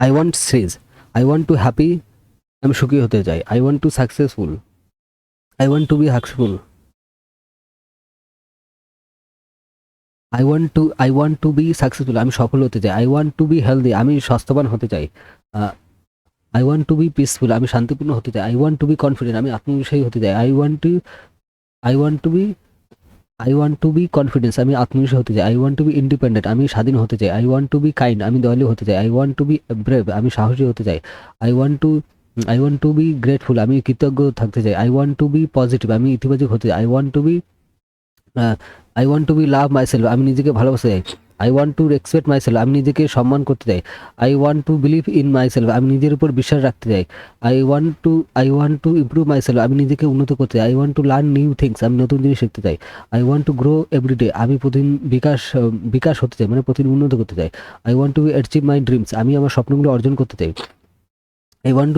I want seize, I want to happy, আমি সুখী হতে চাই। I want to successful, I want to be successful. I want to be successful, আমি সফল হতে চাই। I want to be healthy, আমি স্বাস্থ্যবান হতে চাই। I want to be peaceful, আমি শান্তিপূর্ণ হতে চাই। I want to be confident, আমি আত্মবিশ্বাসী হতে চাই। I want to be I want to be confidence, আমি আত্মবিশ্বাসী হতে চাই। I want to be independent, আমি স্বাধীন হতে চাই। I want to be kind, আমি দয়ালু হতে চাই। I want to be brave, আমি সাহসী হতে চাই। I want to I want to be grateful, আমি কৃতজ্ঞ থাকতে চাই। I want to be positive, আমি ইতিবাচক হতে চাই। I want to be love myself, আমি নিজেকে ভালোবাসতে চাই। I want to respect myself, আমি নিজেকে সম্মান করতে চাই। I want to believe in myself, আমি নিজের উপর বিশ্বাস রাখতে চাই। I want to improve myself, আমি নিজেকে উন্নত করতে চাই। I want to learn new things, আমি নতুন জিনিস শিখতে চাই। I want to grow every day, আমি প্রতিদিন বিকাশ হতে চাই, মানে প্রতিদিন উন্নত করতে চাই। I want to achieve my dreams, আমি আমার স্বপ্নগুলো অর্জন করতে চাই। I want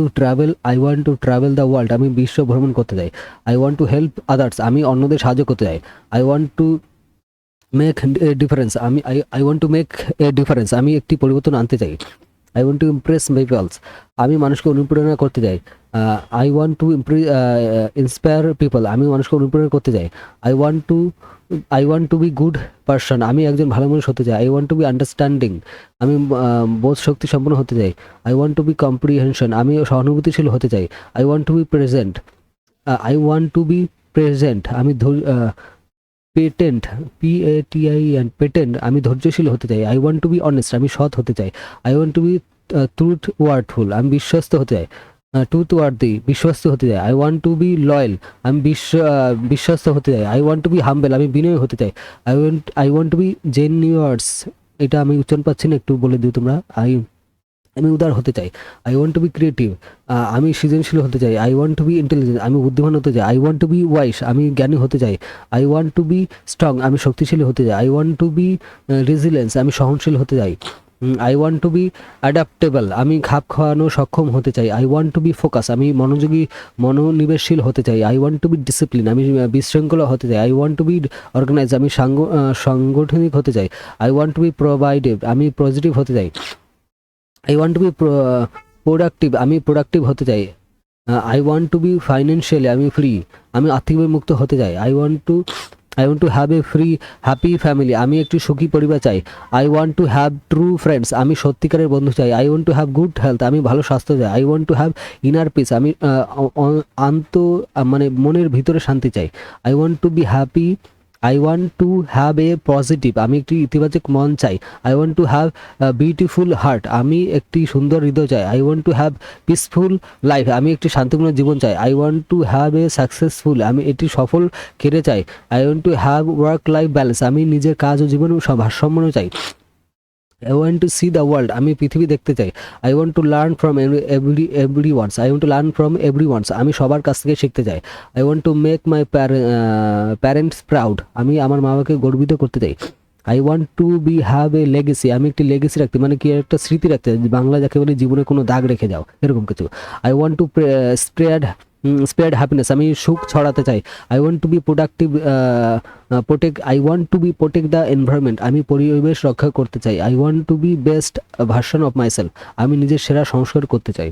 to travel the world, আমি বিশ্ব ভ্রমণ করতে চাই। I want to help others, আমি অন্যদের সাহায্য করতে চাই। I want to make a difference, I want to make a difference, আমি একটি পরিবর্তন আনতে চাই। I want to impress peoples, আমি মানুষকে অনুপ্রেরণা করতে চাই। I want to inspire people, আমি মানুষকে অনুপ্রেরণা করতে চাই। I want to I want to be good person, আমি একজন ভালো মানুষ হতে চাই। I want to be understanding, আমি বোধ শক্তি সম্পন্ন হতে চাই। I want to be comprehension, আমি সহানুভূতিশীল হতে চাই। I want to be present, I want to be present, আমি পেটেন্ট, PATIEN পেটেন্ট, আমি ধৈর্যশীল হতে চাই। I want to be honest, আমি সৎ হতে চাই। I want to B truth ওয়ার্ডফুল, আমি বিশ্বস্ত হতে চাই। ট্রুথ ওয়ার্দি, বিশ্বস্ত হতে চাই। I want to be loyal, আমি বিশ্বস্ত হতে চাই। I want to be humble, আমি বিনয় হতে চাই। I want to be generous, এটা আমি উচ্চারণ পাচ্ছি না, একটু বলে দিও তোমরা। আমি উদার হতে চাই। I want to be creative, আমি সৃজনশীল হতে চাই। I want to be intelligent, আমি বুদ্ধিমান হতে চাই। I want to be wise, আমি জ্ঞানী হতে চাই। I want to be strong, আমি শক্তিশালী হতে চাই। I want to be resilience, আমি সহনশীল হতে চাই। I want to be adaptable, আমি খাপ খাওয়ানো সক্ষম হতে চাই। I want to be focus, আমি মনোনিবেশশীল হতে চাই। I want to be discipline, আমি বিশৃঙ্খলা হতে চাই। I want to be organise, আমি সাংগঠনিক হতে চাই। I want to be positive, আমি পজিটিভ হতে চাই। I want to be productive, আমি প্রোডাক্টিভ হতে চাই। I want to be financially, আমি ফ্রি, আমি আর্থিকভাবে মুক্ত হতে চাই। I want to have a happy family, আমি একটি সুখী পরিবার চাই। I want to have true friends, আমি সত্যিকারের বন্ধু চাই। I want to have good health, আমি ভালো স্বাস্থ্য চাই। I want to have inner piece, আমি মানে মনের ভিতরে শান্তি চাই। I want to be happy I want to have A positive, আমি একটি ইতিবাচক মন চাই। I want to have beautiful heart, আমি একটি সুন্দর হৃদয় চাই। I want to have peaceful life, আমি একটি শান্তিপূর্ণ জীবন চাই। I want to have a successful, আমি একটি সফল কেরিয়ার চাই। I want to have work life balance, আমি নিজের কাজ ও জীবন ভারসাম্য চাই। I want to see the world, আমি পৃথিবী দেখতে চাই। I want to learn from every ones, আমি সবার কাছ থেকে শিখতে চাই। I want to make my parents proud, আমি আমার মা বাবাকে গর্বিত করতে চাই। I want to be have a legacy, আমি একটি লেগেসি রাখতে, মানে কি একটা স্মৃতি রাখতে, বাংলা যাকে বলে জীবনে কোনো দাগ রেখে যাও, এরকম কিছু। I want to spread happiness, আমি সুখ ছড়াতে চাই। I want to be protect the environment, আমি পরিবেশ রক্ষা করতে চাই। I want to be best version of myself, আমি নিজের সেরা সংস্কার করতে চাই।